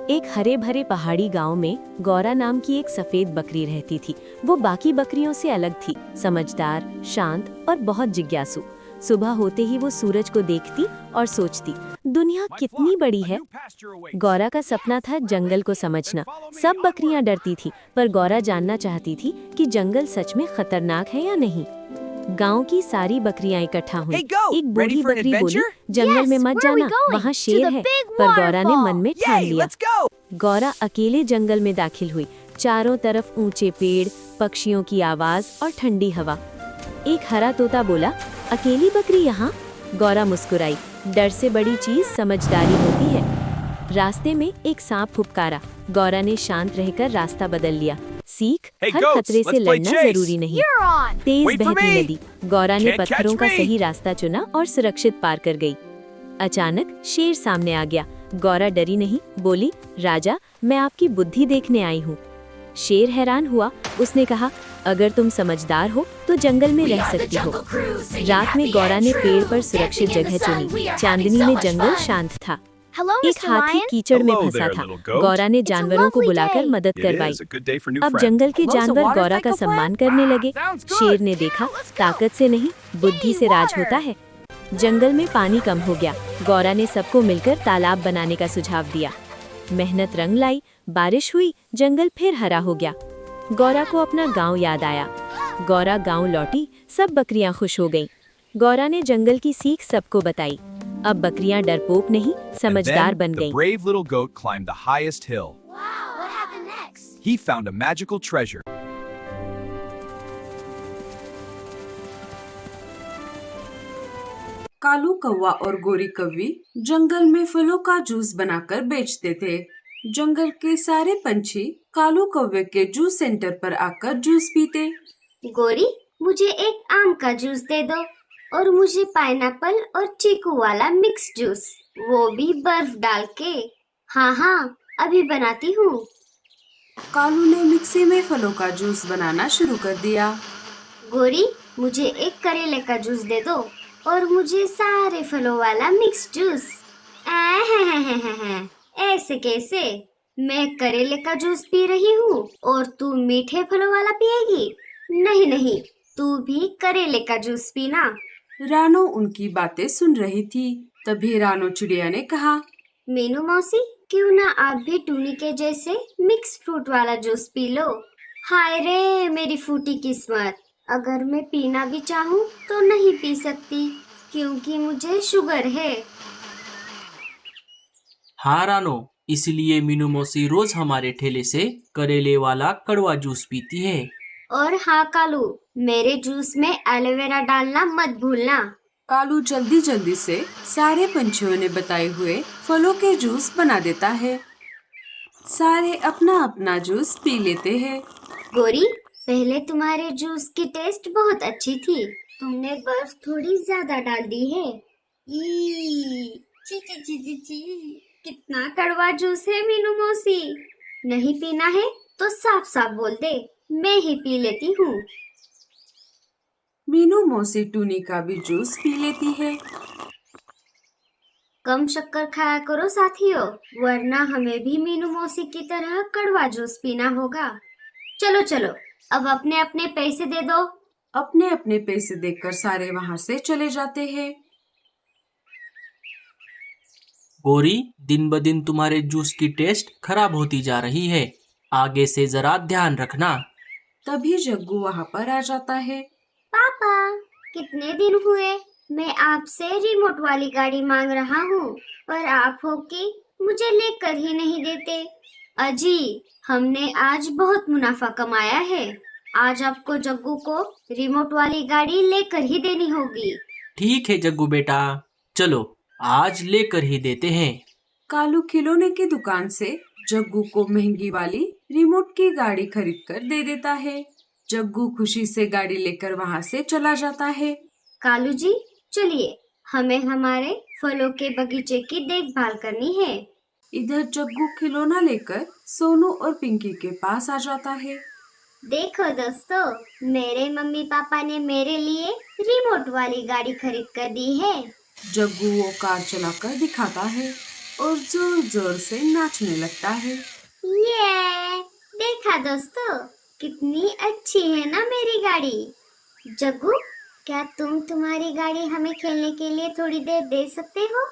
एक हरे भरे पहाड़ी गांव में गौरा नाम की एक सफेद बकरी रहती थी। वो बाकी बकरियों से अलग थी, समझदार, शांत और बहुत जिज्ञासु। सुबह होते ही वो सूरज को देखती और सोचती, दुनिया कितनी बड़ी है। गौरा का सपना था जंगल को समझना। सब बकरियां डरती थी, पर गौरा जानना चाहती थी कि जंगल सच में खतरनाक है या नहीं। गांव की सारी बकरियां इकट्ठा हुईं। एक बूढ़ी बकरी बोली, जंगल में मत जाना, वहाँ शेर है। पर गौरा ने मन में ठान लिया। गौरा अकेले जंगल में दाखिल हुई। चारों तरफ ऊंचे पेड़, पक्षियों की आवाज और ठंडी हवा। एक हरा तोता बोला, अकेली बकरी यहाँ? गौरा मुस्कुराई। डर से बड़ी चीज समझदारी होती है। रास्ते में एक सांप फुफकारा। गौरा ने शांत रहकर रास्ता बदल लिया। सीख, हर खतरे से लड़ना जरूरी नहीं। तेज बहती नदी। गौरा ने पत्थरों का सही रास्ता चुना और सुरक्षित पार कर गई। अचानक शेर सामने आ गया। गौरा डरी नहीं, बोली, राजा, मैं आपकी बुद्धि देखने आई हूँ। शेर हैरान हुआ। उसने कहा, अगर तुम समझदार हो तो जंगल में रह सकती हो। रात में गौरा ने पेड़ पर सुरक्षित जगह चुनी। चांदनी में जंगल शांत था। एक हाथी कीचड़ में फंसा था। गौरा ने जानवरों को बुलाकर मदद करवाई। अब जंगल के जानवर गौरा का सम्मान करने लगे। शेर ने देखा, ताकत से नहीं, बुद्धि से राज होता है। जंगल में पानी कम हो गया। गौरा ने सबको मिलकर तालाब बनाने का सुझाव दिया। मेहनत रंग लाई, बारिश हुई, जंगल फिर हरा हो गया। गौरा को अपना गांव याद आया। गौरा गांव लौटी, सब बकरियां खुश हो गईं। गौरा ने जंगल की सीख सबको बताई। अब बकरियां डरपोक नहीं, समझदार बन गईं। The brave little goat climbed the highest hill. Wow, what happened next? He found a magical treasure. Kalu कौवा और गोरी कौवी जंगल में फलों का जूस बनाकर बेचते थे। जंगल के सारे पंछी कालू कौवे के जूस सेंटर पर आकर जूस पीते। गोरी, मुझे एक आम का जूस दे दो और मुझे पाइनएप्पल और चीकू वाला मिक्स जूस, वो भी बर्फ डाल के। हाँ हाँ, अभी बनाती हूँ। कालू ने मिक्सी में फलों का जूस बनाना शुरू कर दिया। गोरी, मुझे एक करेले का जूस दे दो और मुझे सारे फलों वाला मिक्स जूस। ऐसे कैसे? मैं करेले का जूस पी रही हूँ और तू मीठे फलों वाला पिएगी? नहीं नहीं, तू भी करेले का जूस पीना। रानो उनकी बातें सुन रही थी। तभी रानो चिड़िया ने कहा, मीनू मौसी, क्यों ना आप भी टूनी के जैसे मिक्स फ्रूट वाला जूस पी लो। हाय रे मेरी फूटी किस्मत, अगर मैं पीना भी चाहूँ तो नहीं पी सकती क्योंकि मुझे शुगर है। हाँ रानो, इसलिए मीनू मौसी रोज हमारे ठेले से करेले वाला कड़वा जूस पीती है। और हाँ कालू, मेरे जूस में एलोवेरा डालना मत भूलना। कालू जल्दी जल्दी से सारे पंछियों ने बताए हुए फलों के जूस बना देता है। सारे अपना अपना जूस पी लेते हैं। गोरी, पहले तुम्हारे जूस की टेस्ट बहुत अच्छी थी, तुमने बर्फ थोड़ी ज्यादा डाल दी है। ची ची ची ची ची, कितना कड़वा जूस है मीनू मौसी। नहीं पीना है तो साफ साफ बोल दे, मैं ही पी लेती हूँ। मीनू मौसी टूनी का भी जूस पी लेती है। कम शक्कर खाया करो साथियों, वरना हमें भी मीनू मौसी की तरह कड़वा जूस पीना होगा। चलो चलो, अब अपने अपने पैसे दे दो। अपने अपने पैसे देकर सारे वहाँ से चले जाते हैं। गोरी, दिन ब दिन तुम्हारे जूस की टेस्ट खराब होती जा रही है, आगे से जरा ध्यान रखना। तभी जग्गू वहाँ पर आ जाता है। पापा, कितने दिन हुए मैं आपसे रिमोट वाली गाड़ी मांग रहा हूँ, पर आप हो कि मुझे लेकर ही नहीं देते। अजी, हमने आज बहुत मुनाफा कमाया है, आज आपको जग्गू को रिमोट वाली गाड़ी लेकर ही देनी होगी। ठीक है जग्गू बेटा, चलो आज लेकर ही देते हैं। कालू खिलौने की दुकान से जग्गू को महंगी वाली रिमोट की गाड़ी खरीद कर दे देता है। जग्गू खुशी से गाड़ी लेकर वहाँ से चला जाता है। कालू जी, चलिए, हमें हमारे फलों के बगीचे की देखभाल करनी है। इधर जग्गू खिलौना लेकर सोनू और पिंकी के पास आ जाता है। देखो दोस्तों, मेरे मम्मी पापा ने मेरे लिए रिमोट वाली गाड़ी खरीद कर दी है। जग्गू वो कार चलाकर दिखाता है। और जोर जोर से नाचने लगता है। ये देखा दोस्तों, कितनी अच्छी है ना मेरी गाड़ी। जग्गू, क्या तुम तुम्हारी गाड़ी हमें खेलने के लिए थोड़ी देर दे सकते हो?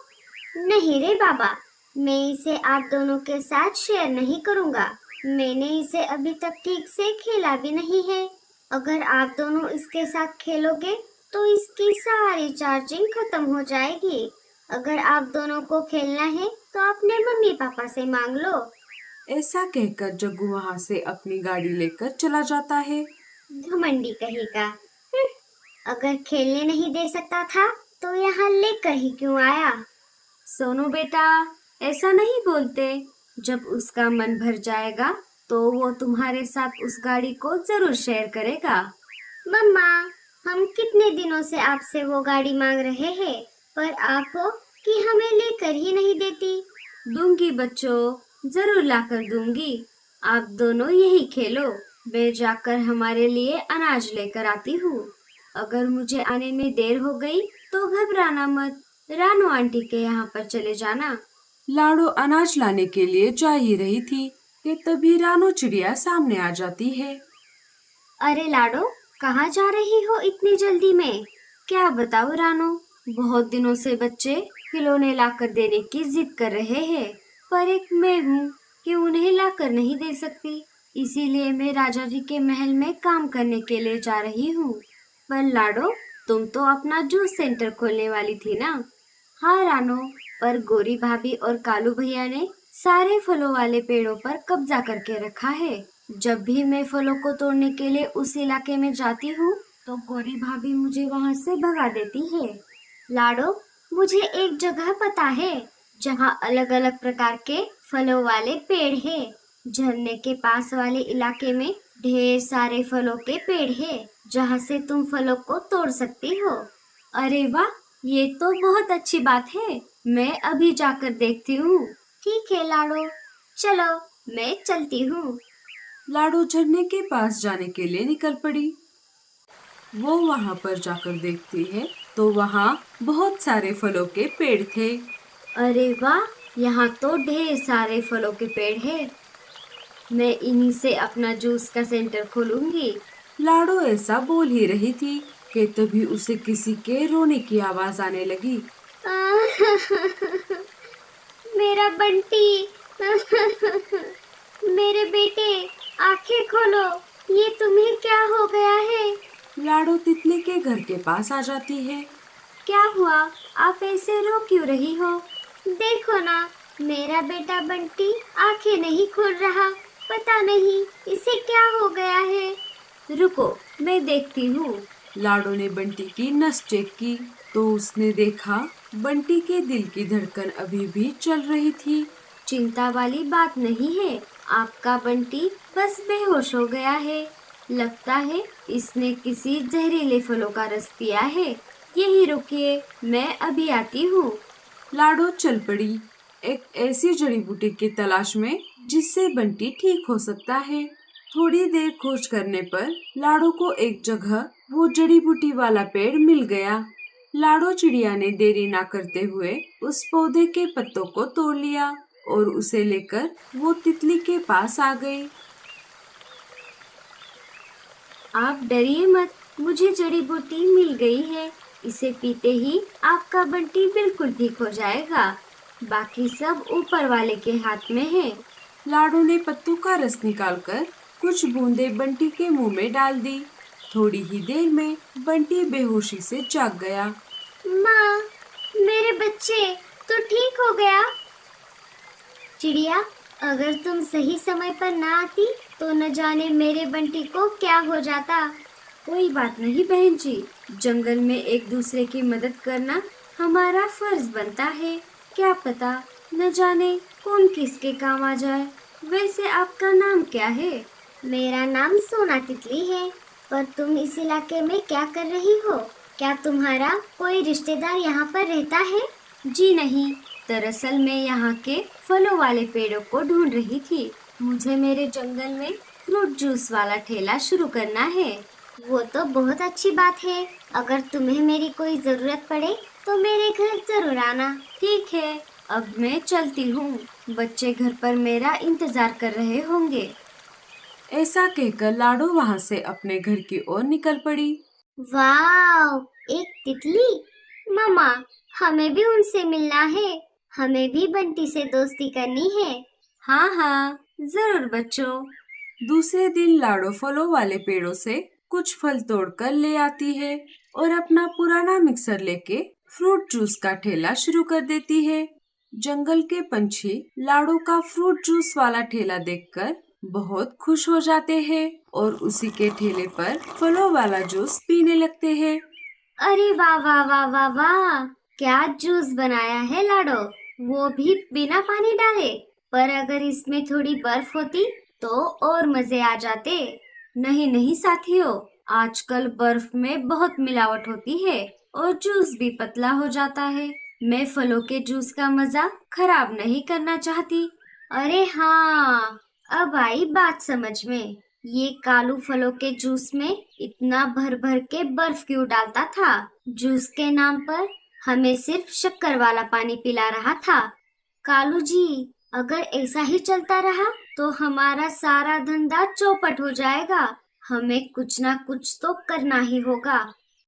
नहीं रे बाबा, मैं इसे आप दोनों के साथ शेयर नहीं करूँगा। मैंने इसे अभी तक ठीक से खेला भी नहीं है। अगर आप दोनों इसके साथ खेलोगे तो इसकी सारी चार्जिंग खत्म हो जाएगी। अगर आप दोनों को खेलना है तो अपने मम्मी पापा से मांग लो। ऐसा कहकर जग्गू वहाँ से अपनी गाड़ी लेकर चला जाता है। घमंडी कहेगा। अगर खेलने नहीं दे सकता था तो यहाँ लेकर ही क्यों आया? सोनू बेटा, ऐसा नहीं बोलते। जब उसका मन भर जाएगा तो वो तुम्हारे साथ उस गाड़ी को जरूर शेयर करेगा। मम्मा, हम कितने दिनों से आपसे वो गाड़ी मांग रहे हैं, पर आप हो कि हमें लेकर ही नहीं देती। दूंगी बच्चों, जरूर लाकर दूंगी। आप दोनों यही खेलो, मैं जाकर हमारे लिए अनाज लेकर आती हूँ। अगर मुझे आने में देर हो गई तो घबराना मत, रानू आंटी के यहाँ पर चले जाना। लाडो अनाज लाने के लिए जा ही रही थी कि तभी रानो चिड़िया सामने आ जाती है। अरे लाडो, कहाँ जा रही हो इतनी जल्दी में? क्या बताओ रानो, बहुत दिनों से बच्चे खिलौने लाकर देने की जिद कर रहे हैं, पर एक मैं हूँ कि उन्हें लाकर नहीं दे सकती। इसीलिए मैं राजा जी के महल में काम करने के लिए जा रही हूँ। पर लाडो, तुम तो अपना जूस सेंटर खोलने वाली थी ना? हाँ रानो, पर गोरी भाभी और कालू भैया ने सारे फलों वाले पेड़ों पर कब्जा करके रखा है। जब भी मैं फलों को तोड़ने के लिए उस इलाके में जाती हूँ तो गोरी भाभी मुझे वहाँ से भगा देती है। लाडो, मुझे एक जगह पता है जहाँ अलग अलग प्रकार के फलों वाले पेड़ है। झरने के पास वाले इलाके में ढेर सारे फलों के पेड़ है जहाँ से तुम फलों को तोड़ सकती हो। अरे वाह, ये तो बहुत अच्छी बात है। मैं अभी जाकर देखती हूँ। ठीक है लाडो, चलो मैं चलती हूँ। लाडो झरने के पास जाने के लिए निकल पड़ी। वो वहाँ पर जाकर देखती है तो वहाँ बहुत सारे फलों के पेड़ थे। अरे वाह, यहाँ तो ढेर सारे फलों के पेड़ है। मैं इन्हीं से अपना जूस का सेंटर खोलूंगी। लाडो ऐसा बोल ही रही थी कि तभी उसे किसी के रोने की आवाज आने लगी। मेरा बंटी, मेरे बेटे, आंखें खोलो, ये तुम्हें क्या हो गया है? लाडो तितली के घर के पास आ जाती है। क्या हुआ? आप ऐसे रो क्यों रही हो? देखो ना, मेरा बेटा बंटी आंखें नहीं खोल रहा। पता नहीं इसे क्या हो गया है। रुको, मैं देखती हूँ। लाडो ने बंटी की नस चेक की तो उसने देखा बंटी के दिल की धड़कन अभी भी चल रही थी। चिंता वाली बात नहीं है, आपका बंटी बस बेहोश हो गया है। लगता है इसने किसी जहरीले फलों का रस पिया है। यही रुकिए, मैं अभी आती हूँ। लाडो चल पड़ी एक ऐसी जड़ी बूटी की तलाश में जिससे बंटी ठीक हो सकता है। थोड़ी देर खोज करने पर लाडो को एक जगह वो जड़ी बूटी वाला पेड़ मिल गया। लाडो चिड़िया ने देरी ना करते हुए उस पौधे के पत्तों को तोड़ लिया और उसे लेकर वो तितली के पास आ गई। आप डरिए मत, मुझे जड़ी बूटी मिल गई है। इसे पीते ही आपका बंटी बिल्कुल ठीक हो जाएगा। बाकी सब ऊपर वाले के हाथ में है। लाडो ने पत्तों का रस निकालकर कुछ बूंदे बंटी के मुंह में डाल दी। थोड़ी ही देर में बंटी बेहोशी से जाग गया। माँ, मेरे बच्चे तो ठीक हो गया। चिड़िया, अगर तुम सही समय पर ना आती तो न जाने मेरे बंटी को क्या हो जाता। कोई बात नहीं बहन जी, जंगल में एक दूसरे की मदद करना हमारा फर्ज बनता है। क्या पता न जाने कौन किसके काम आ जाए। वैसे आपका नाम क्या है? मेरा नाम सोना तितली है। पर तुम इस इलाके में क्या कर रही हो? क्या तुम्हारा कोई रिश्तेदार यहाँ पर रहता है? जी नहीं, दरअसल मैं यहाँ के फलों वाले पेड़ों को ढूंढ रही थी। मुझे मेरे जंगल में फ्रूट जूस वाला ठेला शुरू करना है। वो तो बहुत अच्छी बात है। अगर तुम्हें मेरी कोई जरूरत पड़े तो मेरे घर जरूर आना। ठीक है, अब मैं चलती हूँ, बच्चे घर पर मेरा इंतजार कर रहे होंगे। ऐसा कहकर लाडो वहाँ से अपने घर की ओर निकल पड़ी। वाव, एक तितली। मामा, हमें भी उनसे मिलना है, हमें भी बंटी से दोस्ती करनी है। हाँ हाँ, जरूर बच्चों। दूसरे दिन लाडो फलों वाले पेड़ों से कुछ फल तोड़कर ले आती है और अपना पुराना मिक्सर लेके फ्रूट जूस का ठेला शुरू कर देती है। जंगल के पंछी लाडो का फ्रूट जूस वाला ठेला देखकर बहुत खुश हो जाते हैं और उसी के ठेले पर फलों वाला जूस पीने लगते हैं। अरे वाह वाह वाह वाह वाह, क्या जूस बनाया है लाडो, वो भी बिना पानी डाले। पर अगर इसमें थोड़ी बर्फ होती तो और मजे आ जाते। नहीं नहीं साथियों, आजकल बर्फ में बहुत मिलावट होती है और जूस भी पतला हो जाता है। मैं फलों के जूस का मजा खराब नहीं करना चाहती। अरे हाँ, अब आई बात समझ में। ये कालू फलों के जूस में इतना भर भर के बर्फ क्यों डालता था? जूस के नाम पर हमें सिर्फ शक्कर वाला पानी पिला रहा था। कालू जी, अगर ऐसा ही चलता रहा तो हमारा सारा धंधा चौपट हो जाएगा। हमें कुछ ना कुछ तो करना ही होगा।